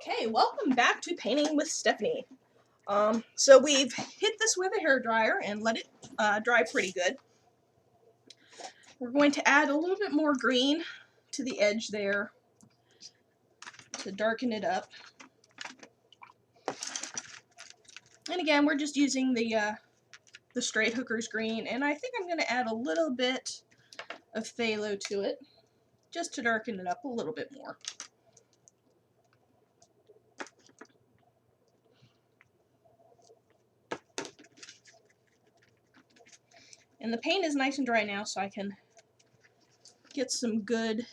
Okay, welcome back to Painting with Stephanie. So we've hit this with a hairdryer and let it dry pretty good. We're going to add a little bit more green to the edge there to darken it up. And again, we're just using the straight hooker's green, and I think I'm going to add a little bit of phthalo to it just to darken it up a little bit more. And the paint is nice and dry now, so I can get some good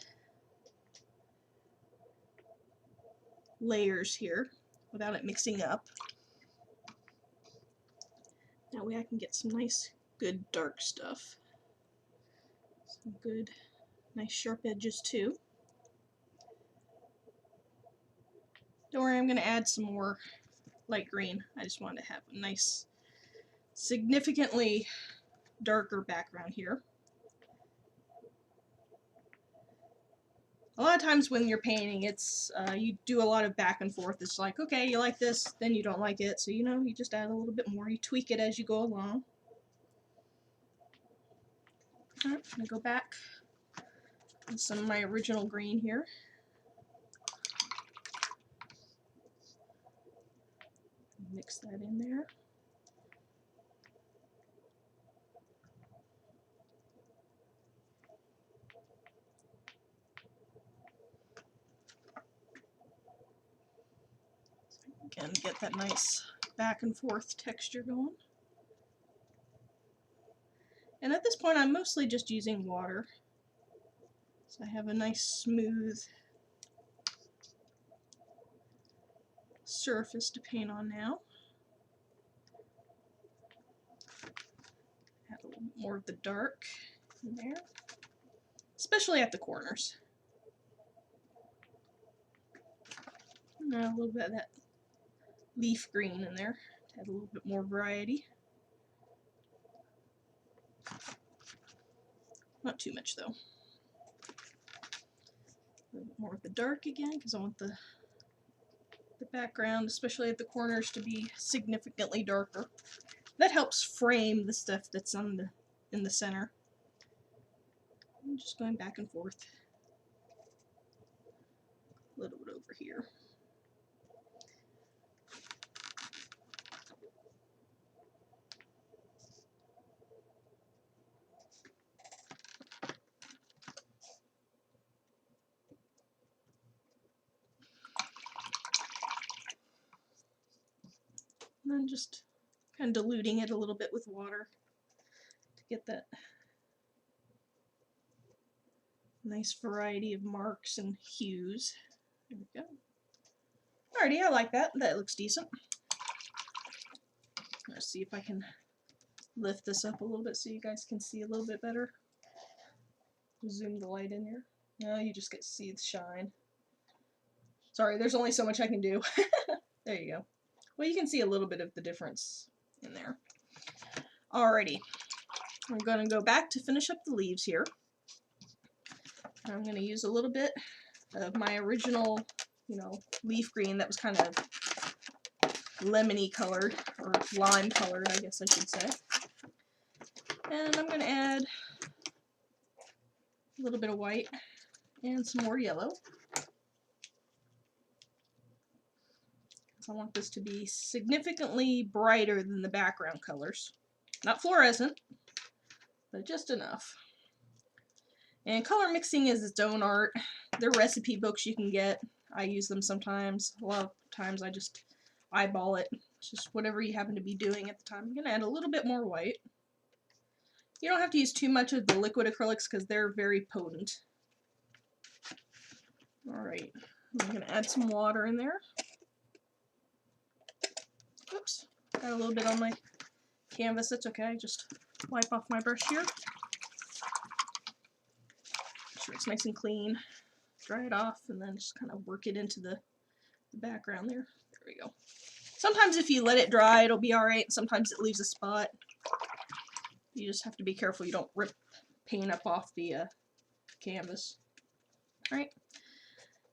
layers here without it mixing up. That way I can get some nice, good dark stuff. Some good, nice sharp edges too. Don't worry, I'm going to add some more light green. I just want to have a nice, significantly darker background here. A lot of times when you're painting, it's you do a lot of back and forth. It's like, okay, you like this, then you don't like it, so you just add a little bit more. You tweak it as you go along. Alright, I'm going to go back with some of my original green here. Mix that in there. Again, get that nice back and forth texture going. And at this point I'm mostly just using water. So I have a nice smooth surface to paint on now. Add a little more of the dark in there, especially at the corners. And add a little bit of that leaf green in there to add a little bit more variety. Not too much though. A little bit more of the dark again because I want the background, especially at the corners, to be significantly darker. That helps frame the stuff that's in the center. I'm just going back and forth. A little bit over here. And then just kind of diluting it a little bit with water to get that nice variety of marks and hues. There we go. Alrighty, I like that. That looks decent. Let's see if I can lift this up a little bit so you guys can see a little bit better. Zoom the light in here. No, you just get to see the shine. Sorry, there's only so much I can do. There you go. Well, you can see a little bit of the difference in there. Alrighty. I'm going to go back to finish up the leaves here. I'm going to use a little bit of my original, leaf green that was kind of lemony colored, or lime colored, I guess I should say. And I'm going to add a little bit of white and some more yellow. I want this to be significantly brighter than the background colors. Not fluorescent, but just enough. And color mixing is its own art. There are recipe books you can get. I use them sometimes. A lot of times I just eyeball it. It's just whatever you happen to be doing at the time. I'm going to add a little bit more white. You don't have to use too much of the liquid acrylics because they're very potent. Alright, I'm going to add some water in there. Oops, got a little bit on my canvas. That's okay. Just wipe off my brush here. Make sure it's nice and clean. Dry it off and then just kind of work it into the background there. There we go. Sometimes if you let it dry, it'll be alright. Sometimes it leaves a spot. You just have to be careful you don't rip paint up off the canvas. Alright.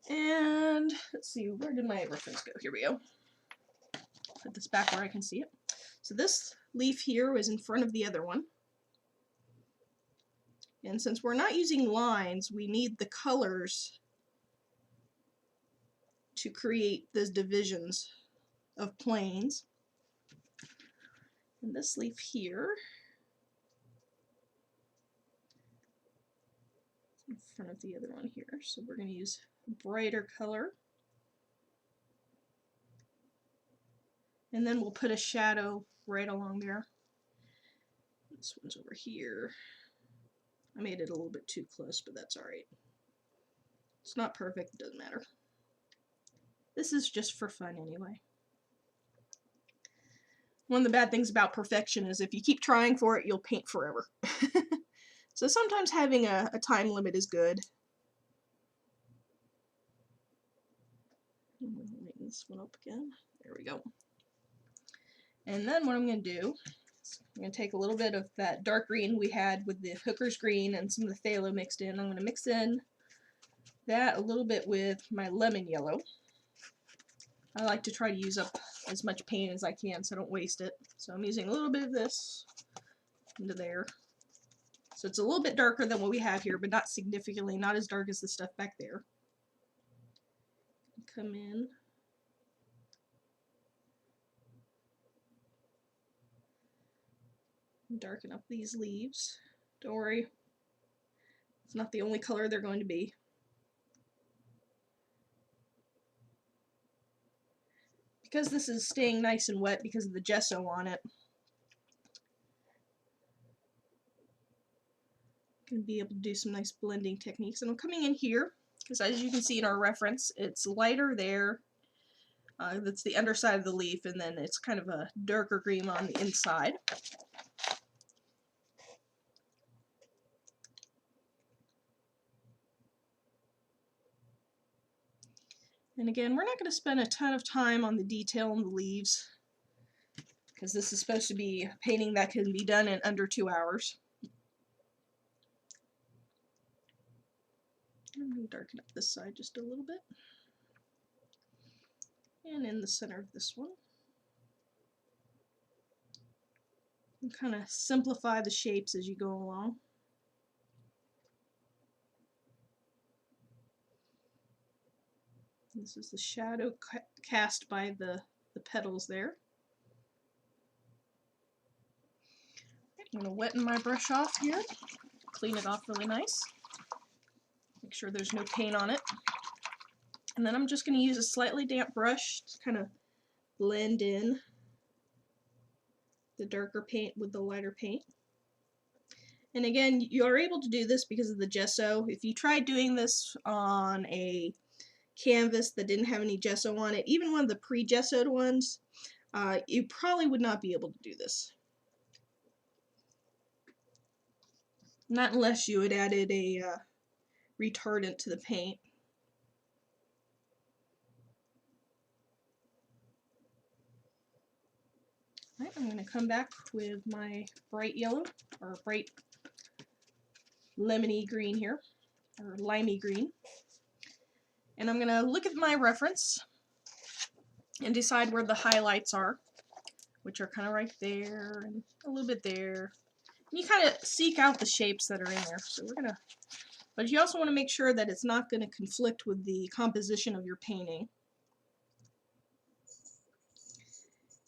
And let's see, where did my reference go? Here we go. Put this back where I can see it. So this leaf here was in front of the other one. And since we're not using lines, we need the colors to create those divisions of planes. And this leaf here is in front of the other one here. So we're going to use a brighter color. And then we'll put a shadow right along there. This one's over here. I made it a little bit too close, but that's alright. It's not perfect, it doesn't matter. This is just for fun anyway. One of the bad things about perfection is if you keep trying for it, you'll paint forever. So sometimes having a time limit is good. I'm going to lighten this one up again. There we go. And then what I'm going to do is I'm going to take a little bit of that dark green we had with the hooker's green and some of the phthalo mixed in. I'm going to mix in that a little bit with my lemon yellow. I like to try to use up as much paint as I can so I don't waste it. So I'm using a little bit of this into there. So it's a little bit darker than what we have here, but not significantly, not as dark as the stuff back there. Come in. Darken up these leaves. Don't worry, it's not the only color they're going to be. Because this is staying nice and wet because of the gesso on it, I'm going to be able to do some nice blending techniques. And I'm coming in here, because as you can see in our reference, it's lighter there. That's the underside of the leaf, and then it's kind of a darker green on the inside. And again, we're not going to spend a ton of time on the detail on the leaves, because this is supposed to be a painting that can be done in under 2 hours. I'm going to darken up this side just a little bit. And in the center of this one. And kind of simplify the shapes as you go along. This is the shadow cast by the petals there. I'm going to weten my brush off here, clean it off really nice, make sure there's no paint on it. And then I'm just going to use a slightly damp brush to kind of blend in the darker paint with the lighter paint. And again, you are able to do this because of the gesso. If you tried doing this on a canvas that didn't have any gesso on it, even one of the pre-gessoed ones, you probably would not be able to do this. Not unless you had added a retardant to the paint. Right, I'm going to come back with my bright yellow, or bright lemony green here, or limey green. And I'm going to look at my reference and decide where the highlights are, which are kind of right there and a little bit there. And you kind of seek out the shapes that are in there. So we're going to, but you also want to make sure that it's not going to conflict with the composition of your painting.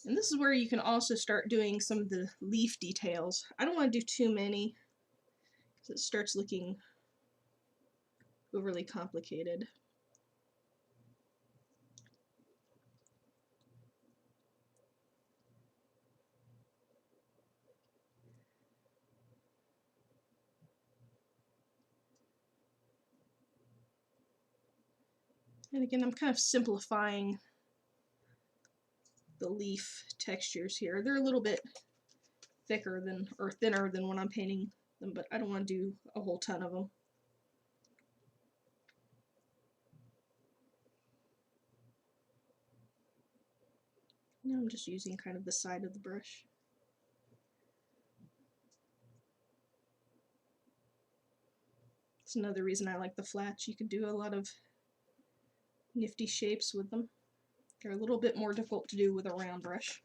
And this is where you can also start doing some of the leaf details. I don't want to do too many because it starts looking overly complicated. And again, I'm kind of simplifying the leaf textures here. They're a little bit thicker than, or thinner than when I'm painting them, but I don't want to do a whole ton of them. Now I'm just using kind of the side of the brush. It's another reason I like the flats. You can do a lot of nifty shapes with them. They're a little bit more difficult to do with a round brush.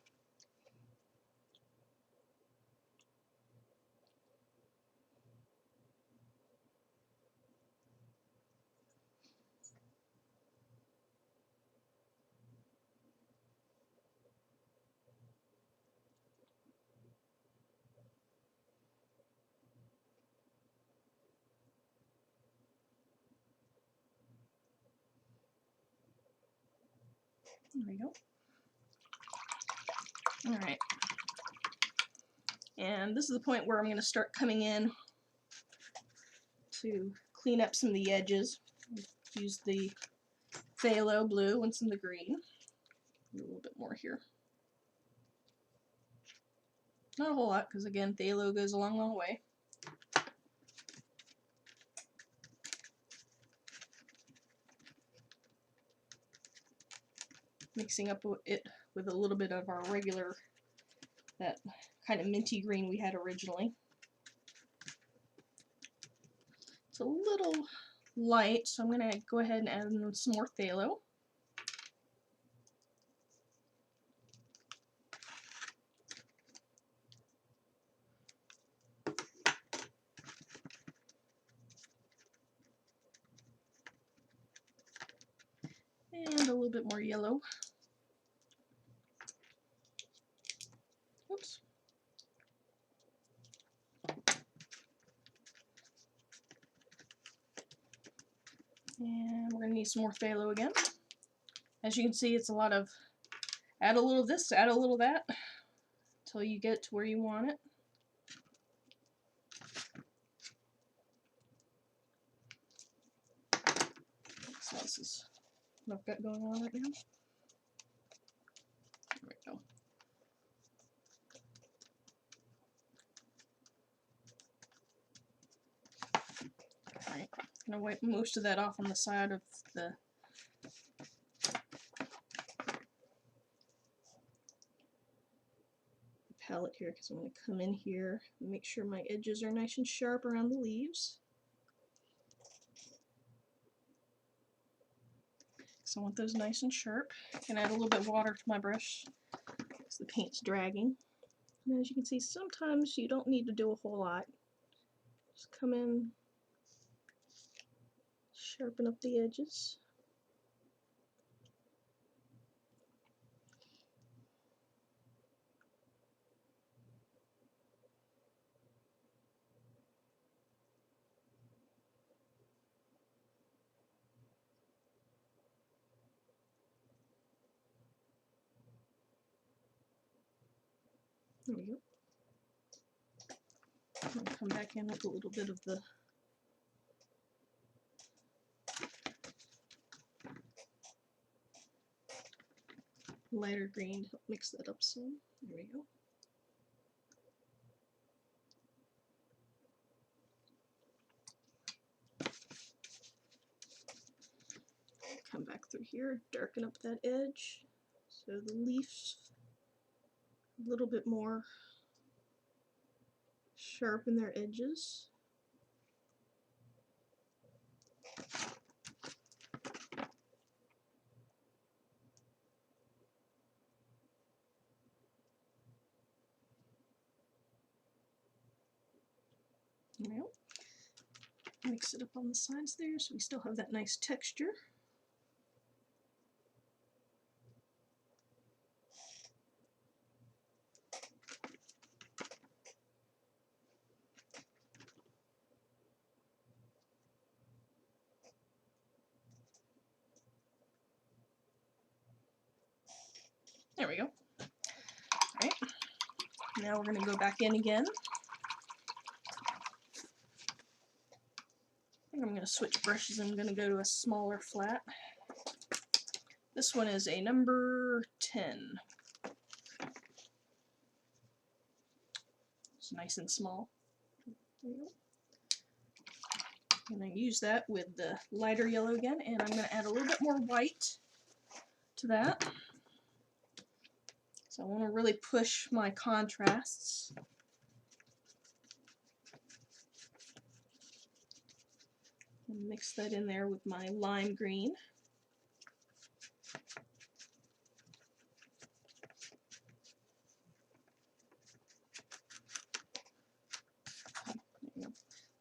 There we go. Alright. And this is the point where I'm going to start coming in to clean up some of the edges. Use the phthalo blue and some of the green. A little bit more here. Not a whole lot, because again, phthalo goes a long, long way. Mixing up it with a little bit of our regular, that kind of minty green we had originally. It's a little light, so I'm going to go ahead and add in some more phthalo. And a little bit more yellow. Oops. And we're going to need some more phthalo again. As you can see, it's a lot of add a little of this, add a little of that, until you get to where you want it. So this is what I've got going on right now. There we go. Alright, I'm going to wipe most of that off on the side of the palette here, because I'm going to come in here and make sure my edges are nice and sharp around the leaves. So I want those nice and sharp. I can add a little bit of water to my brush because the paint's dragging. And as you can see, sometimes you don't need to do a whole lot. Just come in, sharpen up the edges. There we go. I'll come back in with a little bit of the lighter green to help mix that up some. There we go. Come back through here, darken up that edge so the leaves a little bit more sharp in their edges. Now, mix it up on the sides there so we still have that nice texture. There we go. Alright, now we're going to go back in again. I think I'm going to switch brushes. I'm going to go to a smaller flat. This one is a number 10. It's nice and small. There you go. And I use that with the lighter yellow again, and I'm going to add a little bit more white to that. So I want to really push my contrasts. And mix that in there with my lime green.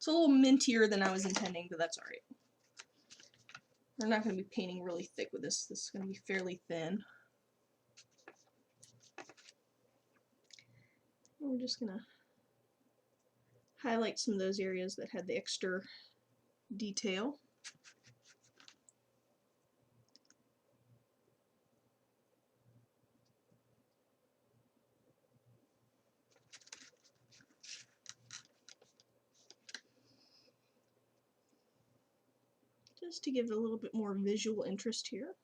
It's a little mintier than I was intending, but that's alright. We're not going to be painting really thick with this. This is going to be fairly thin. And we're just going to highlight some of those areas that had the extra detail. Just to give it a little bit more visual interest here.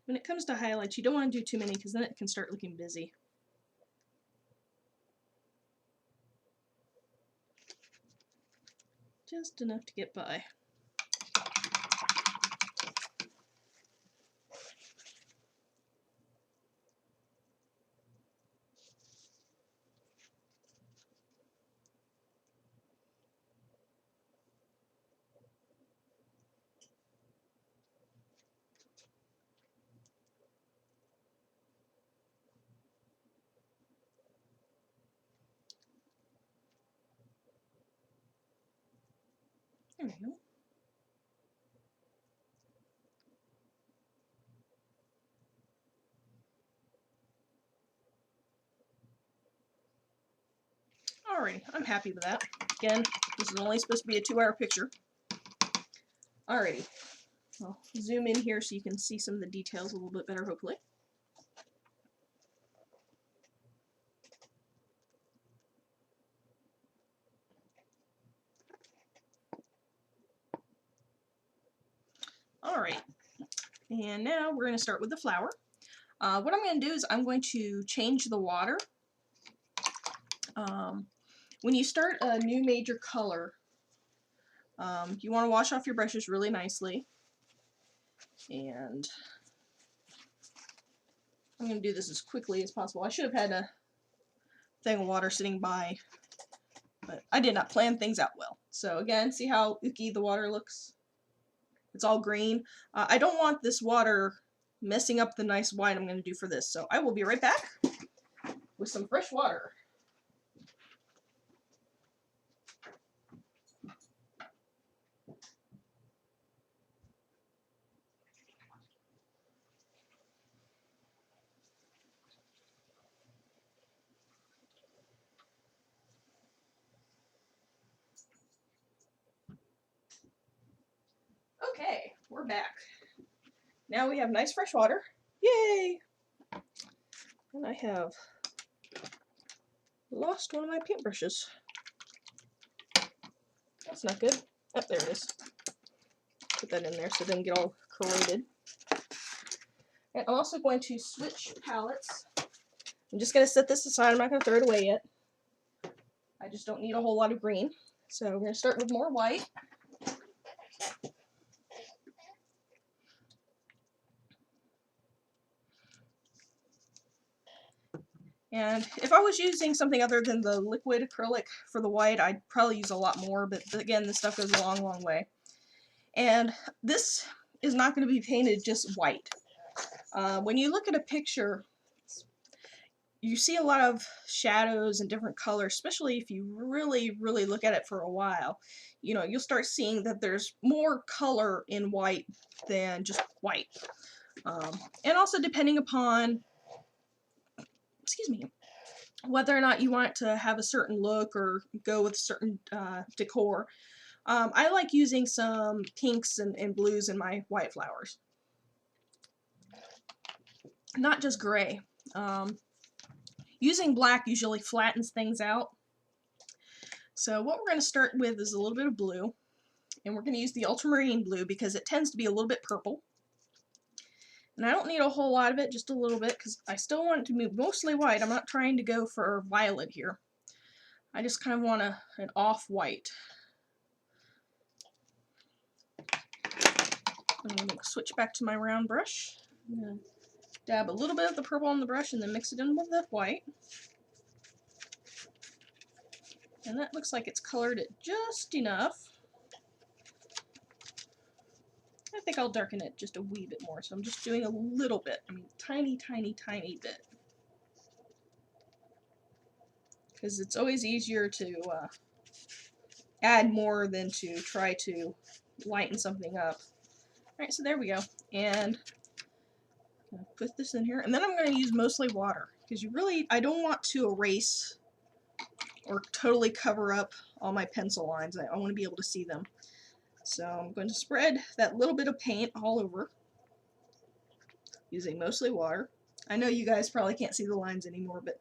When it comes to highlights, you don't want to do too many because then it can start looking busy. Just enough to get by. There we go. Alright, I'm happy with that. Again, this is only supposed to be a 2-hour picture. Alrighty. I'll zoom in here so you can see some of the details a little bit better, hopefully. Alright, and now we're going to start with the flower. What I'm going to do is I'm going to change the water. When you start a new major color, you want to wash off your brushes really nicely. And I'm going to do this as quickly as possible. I should have had a thing of water sitting by, but I did not plan things out well. So again, see how ooky the water looks? It's all green. I don't want this water messing up the nice white I'm going to do for this. So I will be right back with some fresh water. Okay, we're back. Now we have nice fresh water. Yay! And I have lost one of my paintbrushes. That's not good. Oh, there it is. Put that in there so it doesn't get all corroded. And I'm also going to switch palettes. I'm just going to set this aside. I'm not going to throw it away yet. I just don't need a whole lot of green. So we're going to start with more white. And if I was using something other than the liquid acrylic for the white, I'd probably use a lot more, but again, this stuff goes a long, long way. And this is not going to be painted just white. When you look at a picture, you see a lot of shadows and different colors, especially if you really, really look at it for a while. You know, you'll start seeing that there's more color in white than just white. And also depending upon, excuse me, whether or not you want to have a certain look or go with certain decor. I like using some pinks and blues in my white flowers. Not just gray. Using black usually flattens things out. So what we're going to start with is a little bit of blue. And we're going to use the ultramarine blue because it tends to be a little bit purple. And I don't need a whole lot of it, just a little bit, because I still want it to be mostly white. I'm not trying to go for violet here. I just kind of want an off-white. I'm going to switch back to my round brush. I'm going to dab a little bit of the purple on the brush and then mix it in with the white. And that looks like it's colored it just enough. I think I'll darken it just a wee bit more, so I'm just doing a little bit. I mean, tiny, tiny, tiny bit. Because it's always easier to add more than to try to lighten something up. Alright, so there we go. And I'm going to put this in here. And then I'm going to use mostly water. Because I don't want to erase or totally cover up all my pencil lines. I want to be able to see them. So I'm going to spread that little bit of paint all over, using mostly water. I know you guys probably can't see the lines anymore, but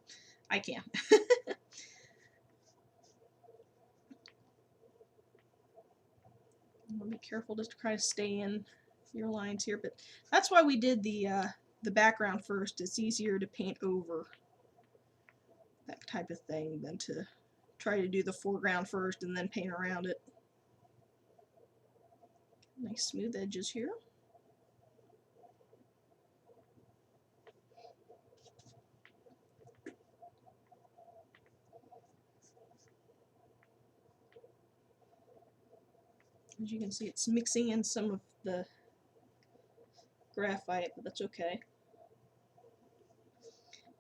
I can. I'll be careful just to try to stay in your lines here, but that's why we did the background first. It's easier to paint over that type of thing than to try to do the foreground first and then paint around it. Nice smooth edges here. As you can see, it's mixing in some of the graphite, but that's okay.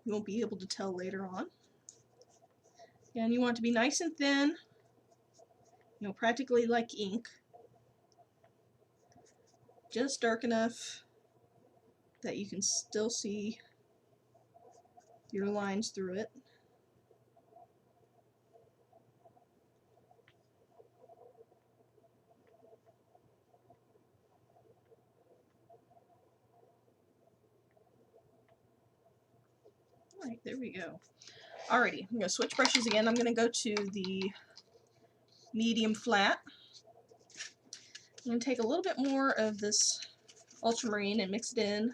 You won't be able to tell later on. And you want it to be nice and thin, you know, practically like ink. Just dark enough that you can still see your lines through it. Alright, there we go. Alrighty, I'm going to switch brushes again. I'm going to go to the medium flat. I'm going to take a little bit more of this ultramarine and mix it in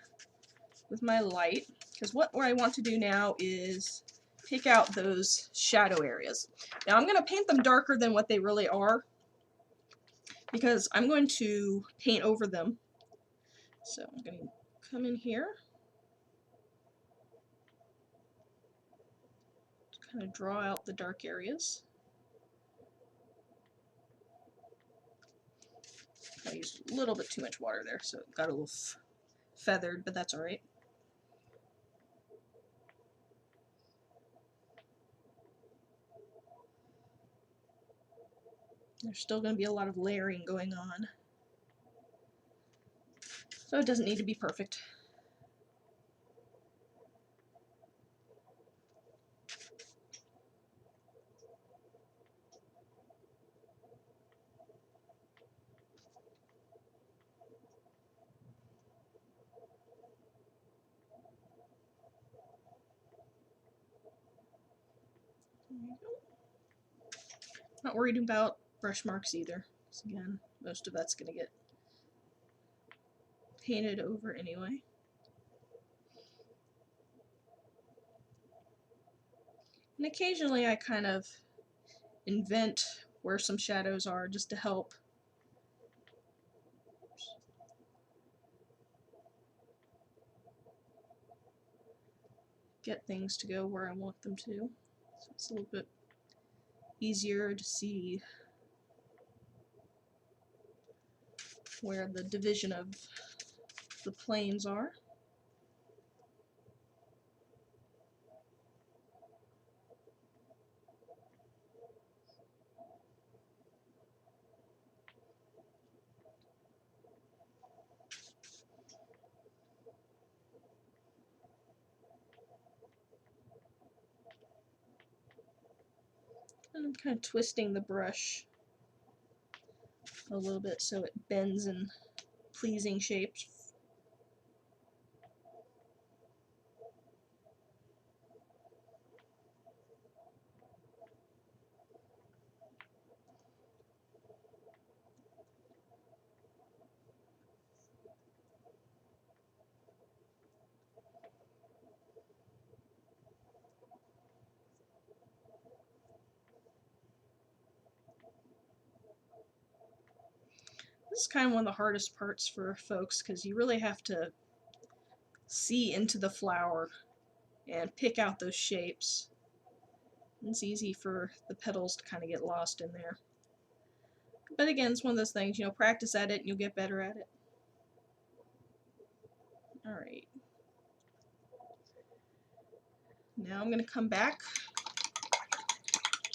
with my light, because what I want to do now is pick out those shadow areas. Now I'm going to paint them darker than what they really are, because I'm going to paint over them. So I'm going to come in here, kind of draw out the dark areas. I used a little bit too much water there, so it got a little feathered, but that's alright. There's still going to be a lot of layering going on, so it doesn't need to be perfect. Not worried about brush marks either, because again, most of that's going to get painted over anyway. And occasionally I kind of invent where some shadows are just to help get things to go where I want them to. So it's a little bit easier to see where the division of the planes are. And I'm kind of twisting the brush a little bit so it bends in pleasing shapes. This is kind of one of the hardest parts for folks, because you really have to see into the flower and pick out those shapes. It's easy for the petals to kind of get lost in there. But again, it's one of those things, you know, practice at it and you'll get better at it. Alright. Now I'm going to come back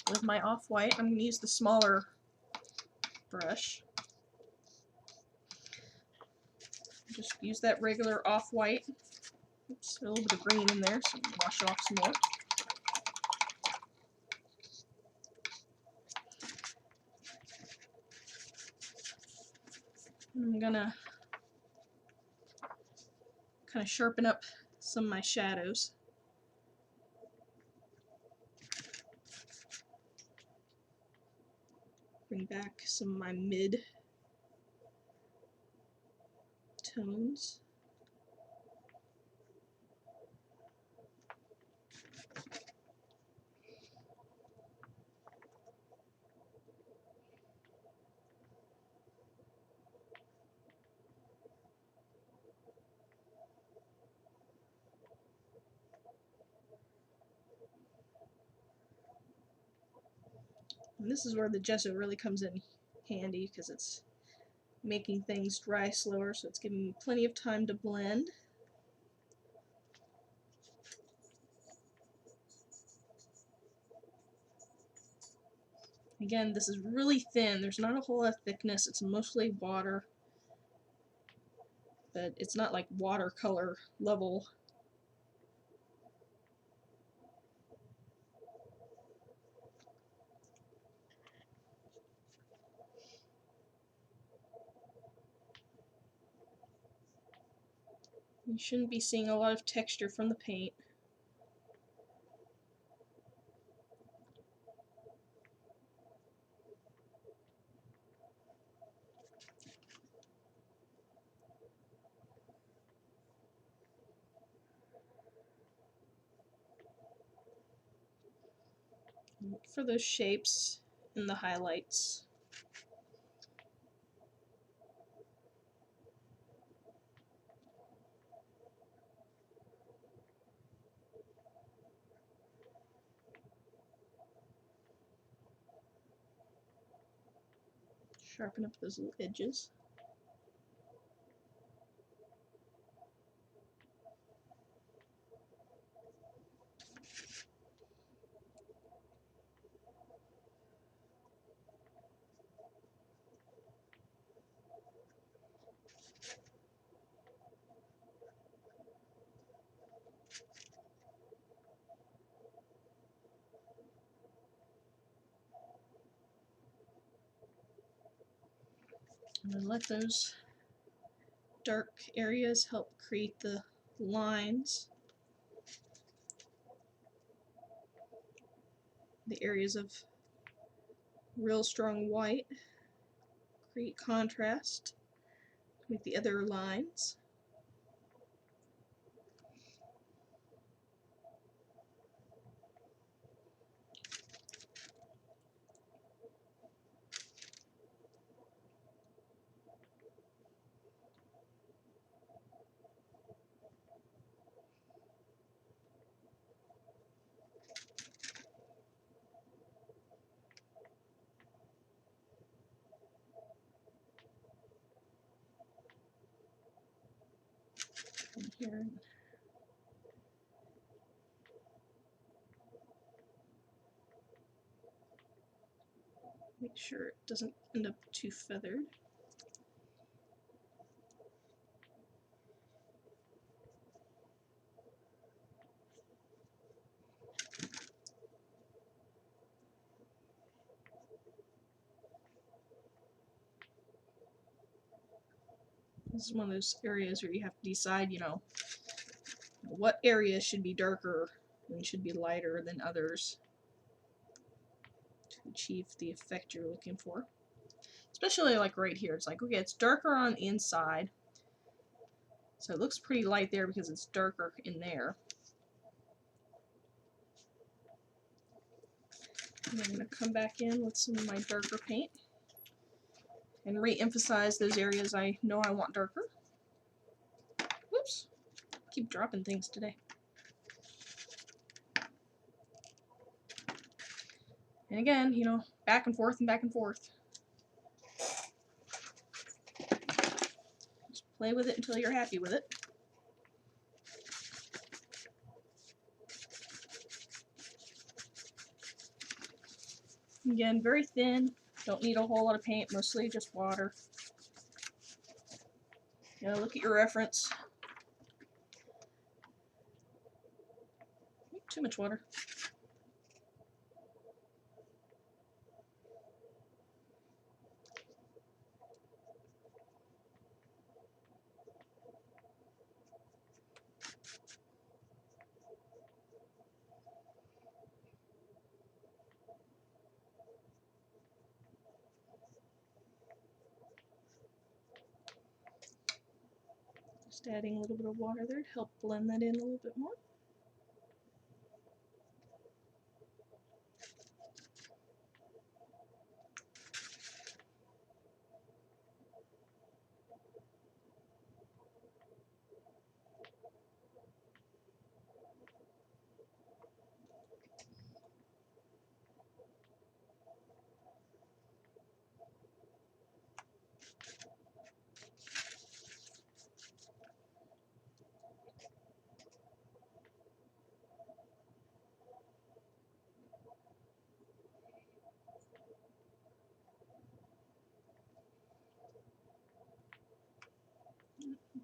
with my off-white. I'm going to use the smaller brush. Just use that regular off-white. Oops, a little bit of green in there, so I'm going to wash it off some more. I'm going to kind of sharpen up some of my shadows. Bring back some of my mid tones. And this is where the gesso really comes in handy because it's making things dry slower, so it's giving me plenty of time to blend. Again, this is really thin. There's not a whole lot of thickness. It's mostly water, but it's not like watercolor level. You shouldn't be seeing a lot of texture from the paint. Look for those shapes in the highlights. Sharpen up those little edges. And then let those dark areas help create the lines. The areas of real strong white create contrast with the other lines. And here. Make sure it doesn't end up too feathered. This is one of those areas where you have to decide, you know, what area should be darker and should be lighter than others to achieve the effect you're looking for. Especially like right here, it's like, okay, it's darker on the inside, so it looks pretty light there because it's darker in there. And I'm going to come back in with some of my darker paint and re-emphasize those areas I know I want darker. Whoops, keep dropping things today. And again, you know, back and forth and back and forth. Just play with it until you're happy with it. Again, very thin. Don't need a whole lot of paint, mostly just water. You know, look at your reference. Too much water. Just adding a little bit of water there to help blend that in a little bit more.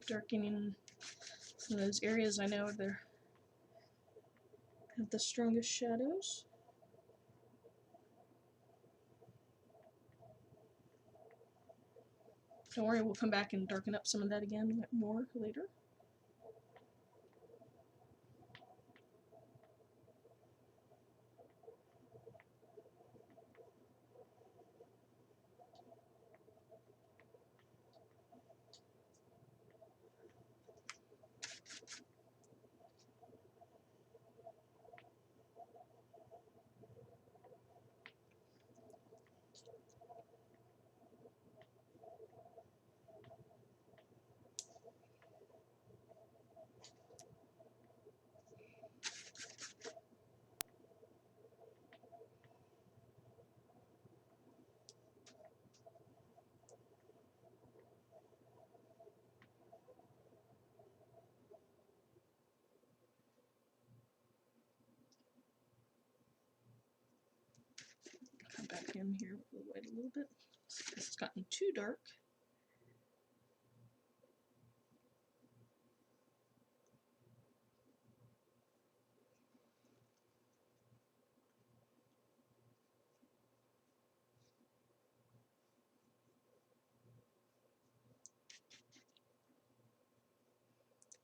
Darkening some of those areas I know they have the strongest shadows. Don't worry, we'll come back and darken up some of that again more later. Come back in here with the white a little bit. It's gotten too dark.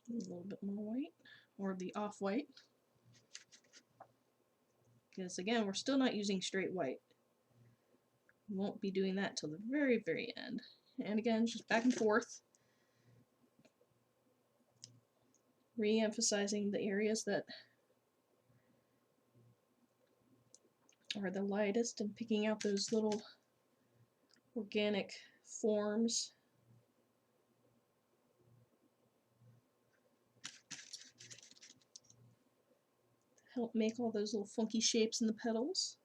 A little bit more white, or the off-white. Because again, we're still not using straight white. We won't be doing that till the very, very end. And again, just back and forth. Re-emphasizing the areas that are the lightest and picking out those little organic forms. Help make all those little funky shapes in the petals.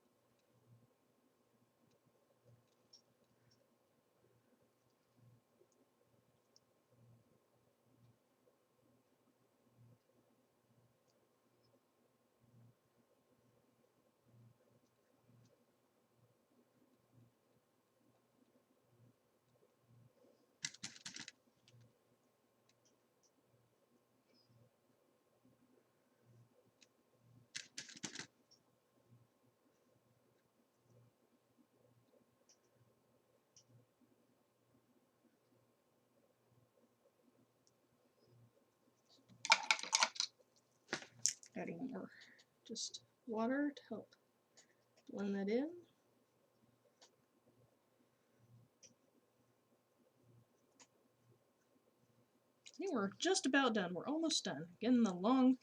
Adding more just water to help blend that in. I think we're just about done. We're almost done. Getting the long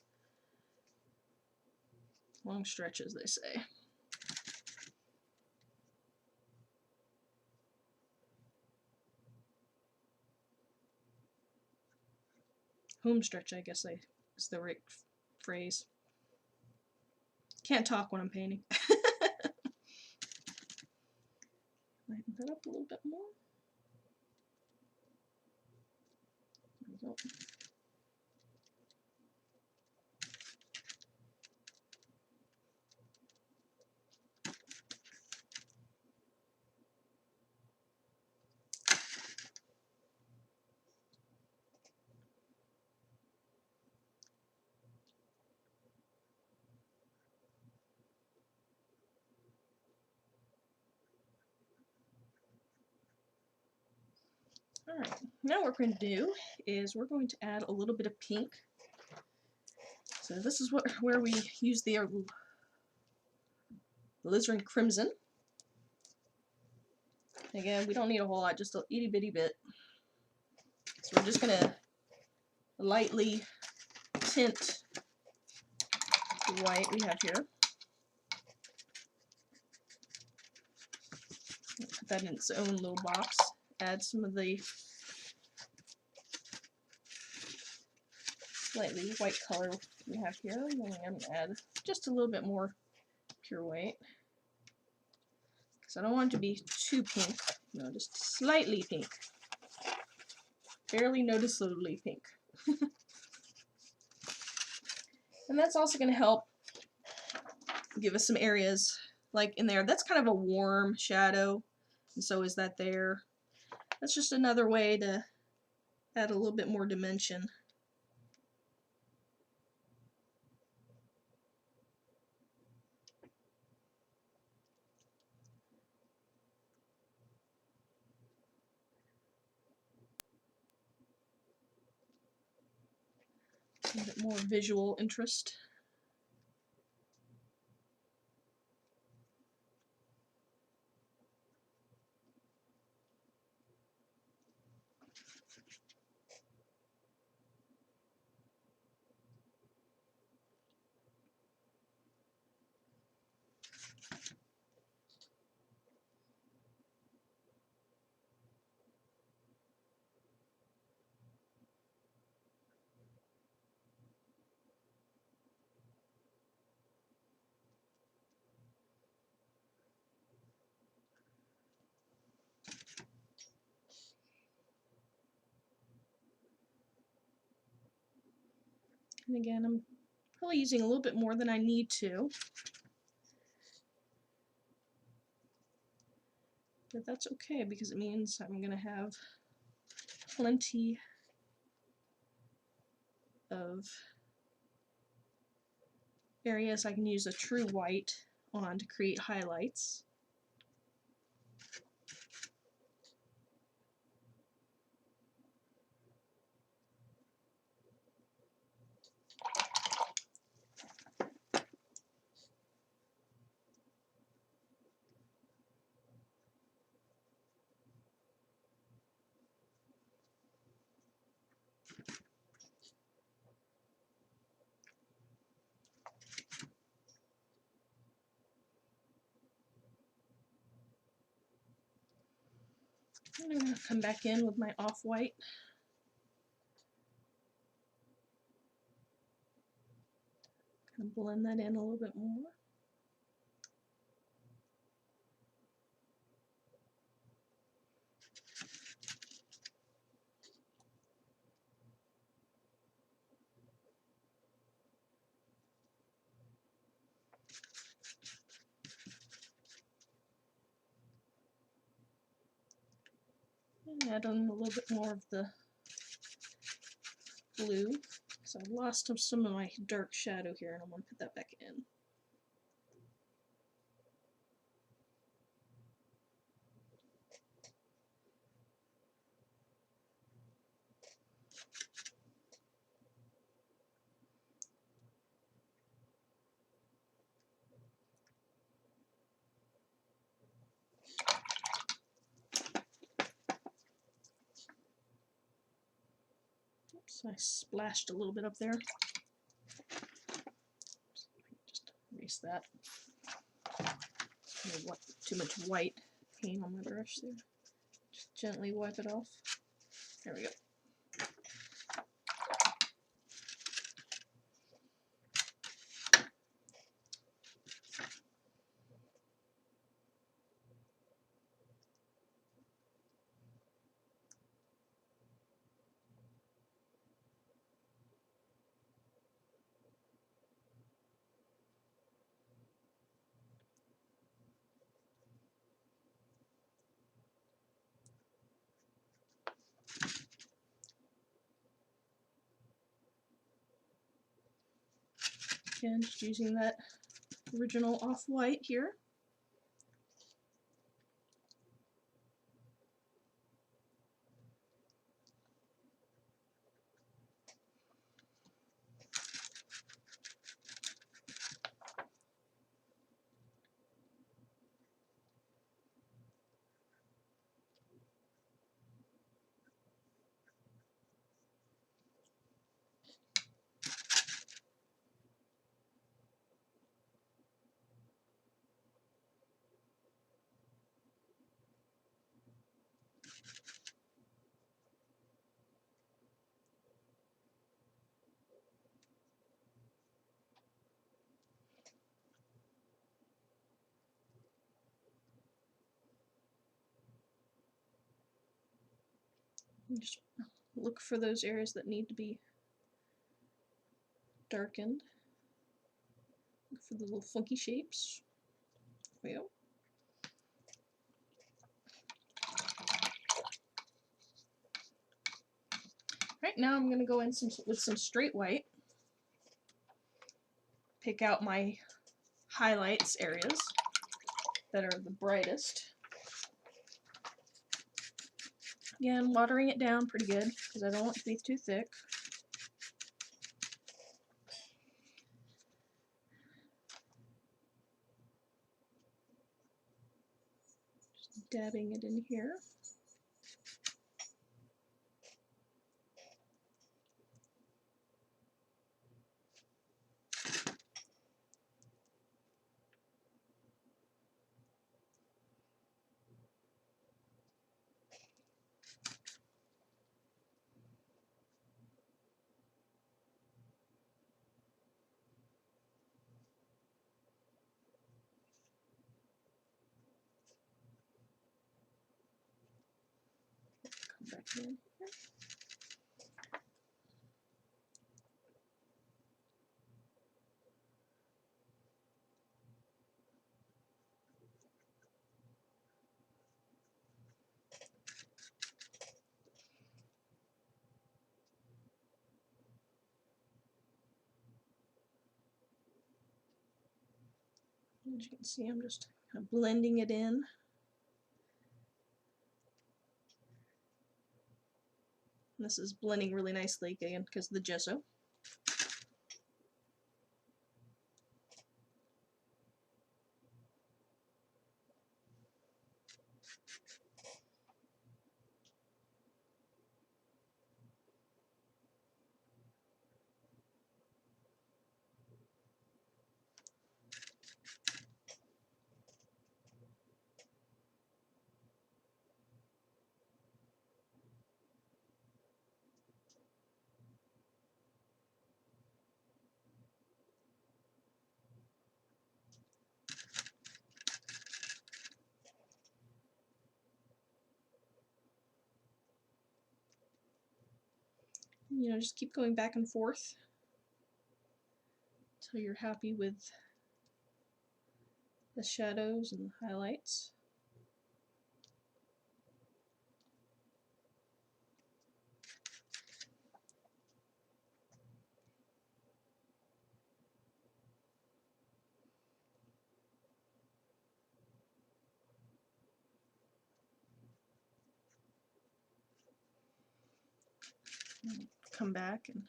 stretches, they say. Home stretch, I guess is the right phrase. Can't talk when I'm painting. Lighten that up a little bit more. There we go. Alright, now what we're going to do is we're going to add a little bit of pink. So this is where we use the alizarin crimson. Again, we don't need a whole lot, just a itty bitty bit. So we're just going to lightly tint the white we have here. Put that in its own little box. Add some of the slightly white color we have here. And then I'm going to add just a little bit more pure white. Because I don't want it to be too pink. No, just slightly pink. Barely noticeably pink. And that's also going to help give us some areas like in there. That's kind of a warm shadow, and so is that there. That's just another way to add a little bit more dimension. A bit more visual interest. And again, I'm probably using a little bit more than I need to. But that's okay because it means I'm going to have plenty of areas I can use a true white on to create highlights. I'm going to come back in with my off-white. Kind of blend that in a little bit more. And add on a little bit more of the blue. So I've lost some of my dark shadow here, and I'm going to put that back in. Oops, I splashed a little bit up there. Just erase that. Too much white paint on my brush there. Just gently wipe it off. There we go. Again, just using that original off-white here. And just look for those areas that need to be darkened. Look for the little funky shapes. There we go. Right now I'm going to go in with some straight white. Pick out my highlights areas that are the brightest. Again, watering it down pretty good because I don't want it to be too thick. Just dabbing it in here. Come back in here. As you can see, I'm just kind of blending it in. And this is blending really nicely again because of the gesso. You know, just keep going back and forth until you're happy with the shadows and the highlights. Come back and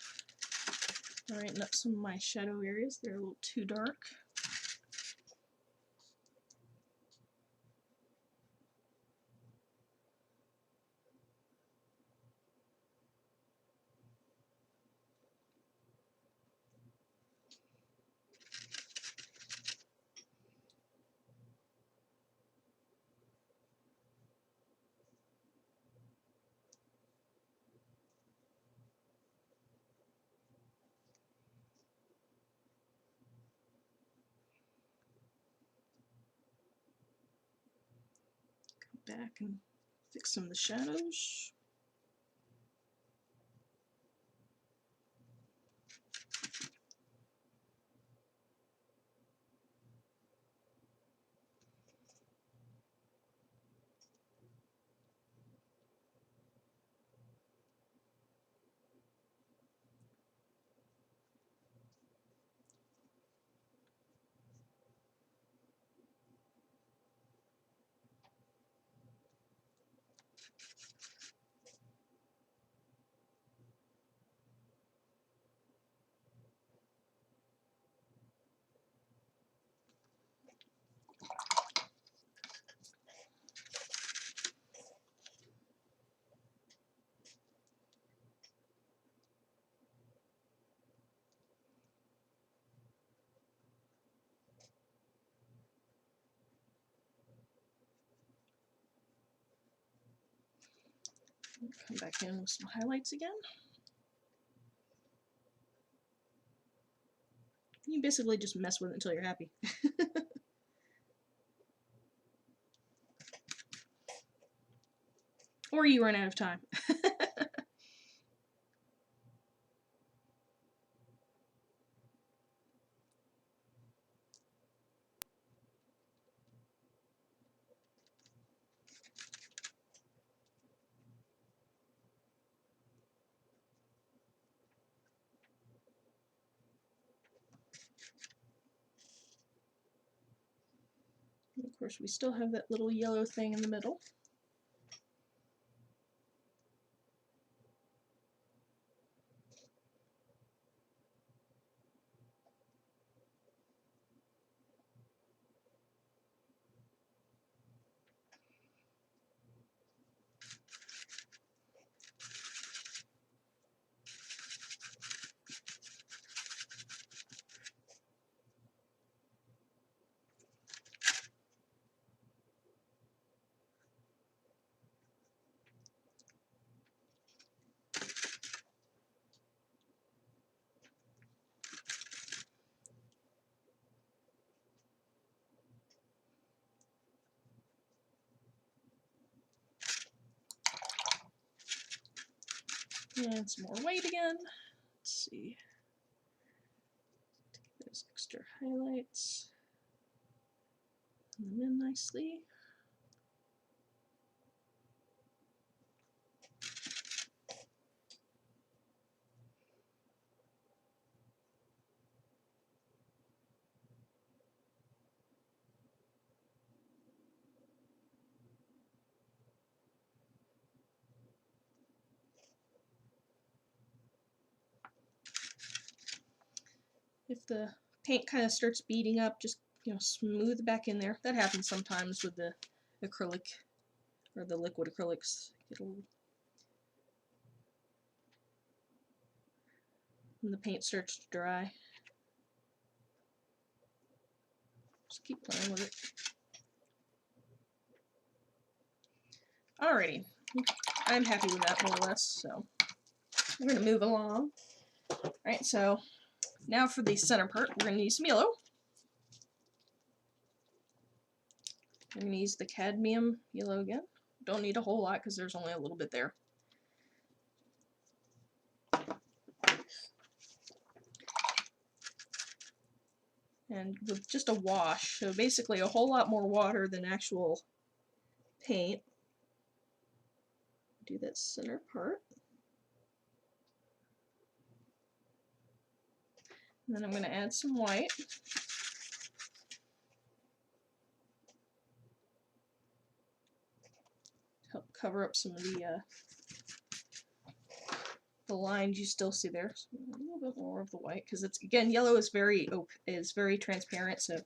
brighten up some of my shadow areas. They're a little too dark. Come back and fix some of the shadows. Come back in with some highlights again. You basically just mess with it until you're happy. Or you run out of time. And of course, we still have that little yellow thing in the middle. And some more white again. Let's see. Take those extra highlights. Put them in nicely. If the paint kind of starts beading up, just smooth back in there. That happens sometimes with the acrylic or the liquid acrylics. When the paint starts to dry, just keep playing with it. Alrighty, I'm happy with that more or less, so we're going to move along. Alright, so now for the center part, we're going to use some yellow. I'm going to use the cadmium yellow again. Don't need a whole lot because there's only a little bit there. And with just a wash, so basically a whole lot more water than actual paint. Do that center part. And then I'm going to add some white. Help cover up some of the lines you still see there. So a little bit more of the white, because it's, again, yellow is very transparent, so if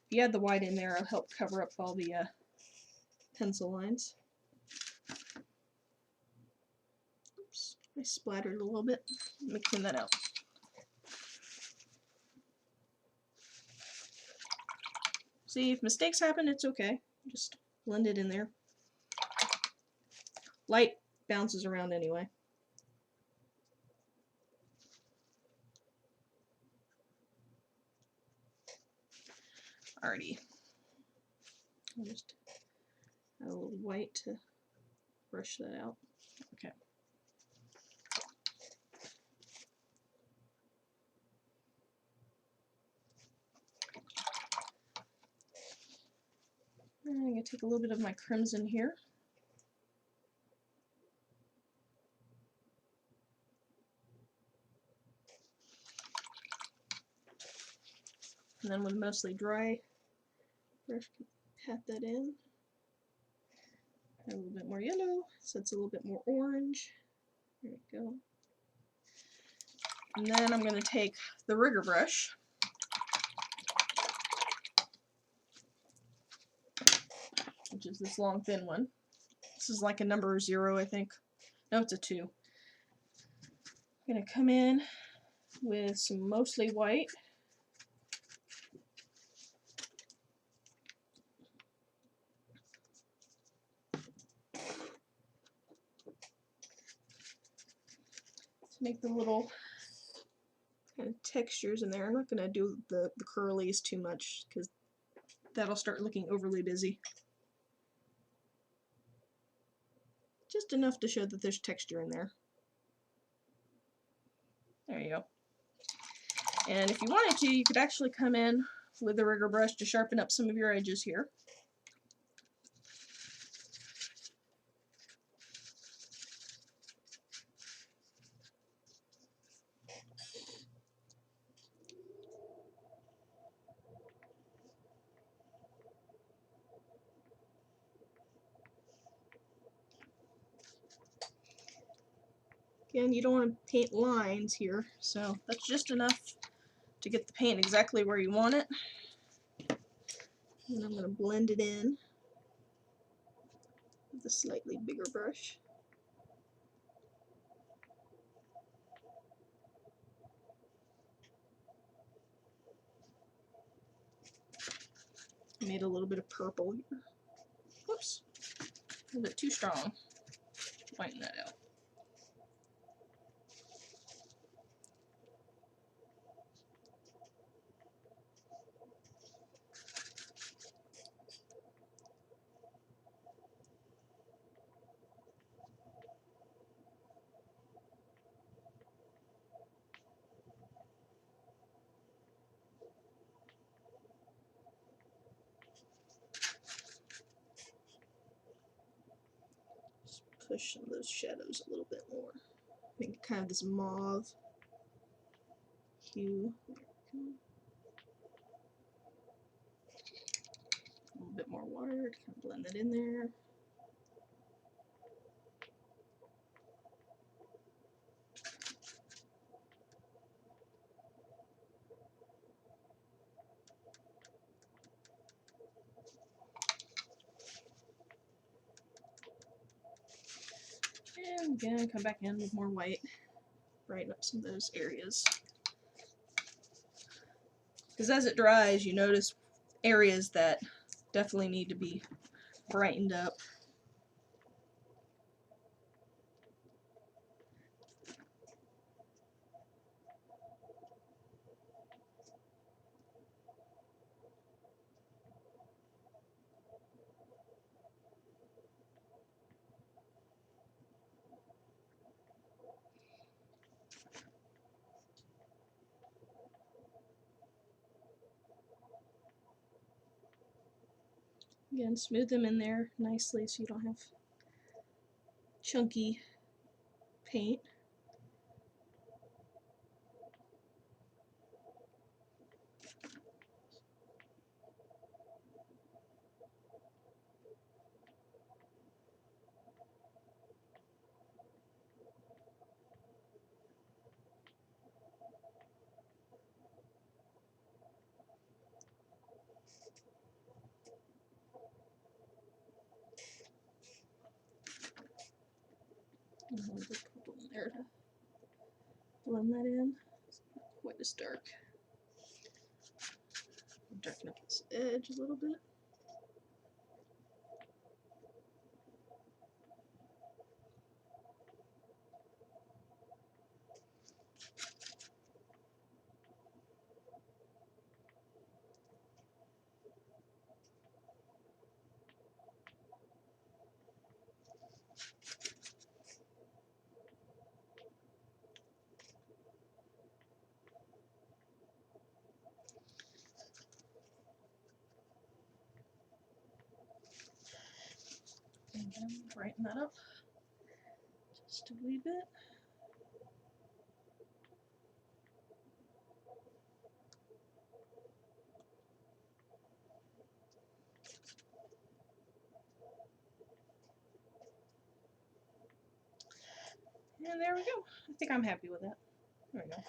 you add the white in there, it'll help cover up all the pencil lines. Oops, I splattered a little bit. Let me clean that out. See, if mistakes happen, it's okay. Just blend it in there. Light bounces around anyway. Alrighty. I'll just add a little white to brush that out. Okay. I'm going to take a little bit of my crimson here. And then with mostly dry brush, pat that in. Add a little bit more yellow, so it's a little bit more orange. There we go. And then I'm going to take the rigger brush, which is this long thin one. This is like a number 0, I think. No, it's a 2. I'm going to come in with some mostly white. make the little kind of textures in there. I'm not going to do the curlies too much because that'll start looking overly busy. Just enough to show that there's texture in there. There you go. And if you wanted to, you could actually come in with the rigger brush to sharpen up some of your edges here. Again, you don't want to paint lines here, so that's just enough to get the paint exactly where you want it. And I'm going to blend it in with a slightly bigger brush. Made a little bit of purple here. Whoops, a little bit too strong. Whiten that out. Just push some of those shadows a little bit more. Make kind of this mauve hue. A little bit more water to kind of blend that in there. And again, come back in with more white, brighten up some of those areas. Because as it dries, you notice areas that definitely need to be brightened up. Again, smooth them in there nicely so you don't have chunky paint. And a little bit of purple in there to blend that in. It's not quite as dark. Darken up this edge a little bit. And then brighten that up just a wee bit. And there we go. I think I'm happy with that. There we go.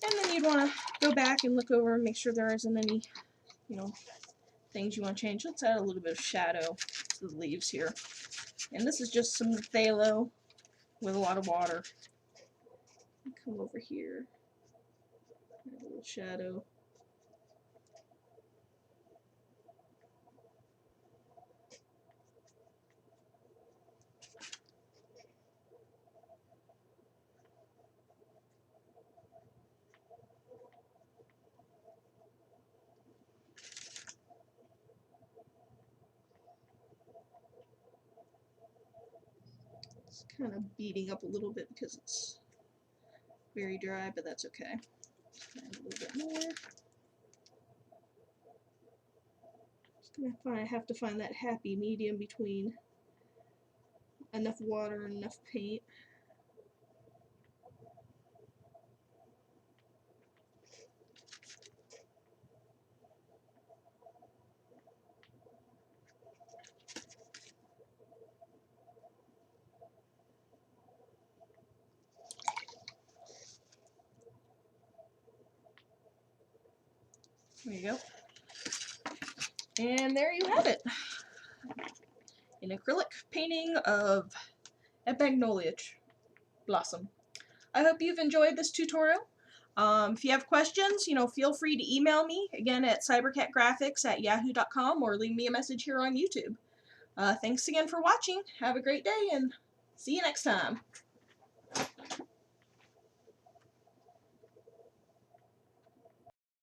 And then you'd want to go back and look over and make sure there isn't any, things you want to change. Let's add a little bit of shadow to the leaves here. And this is just some phthalo with a lot of water. Come over here. Add a little shadow. It's kind of beating up a little bit because it's very dry, but that's okay. Find a little bit more. Just gonna have to find that happy medium between enough water and enough paint. There you go. And there you have it. An acrylic painting of a Magnolia blossom. I hope you've enjoyed this tutorial. If you have questions, feel free to email me, again at cybercatgraphics@yahoo.com, or leave me a message here on YouTube. Thanks again for watching. Have a great day, and see you next time.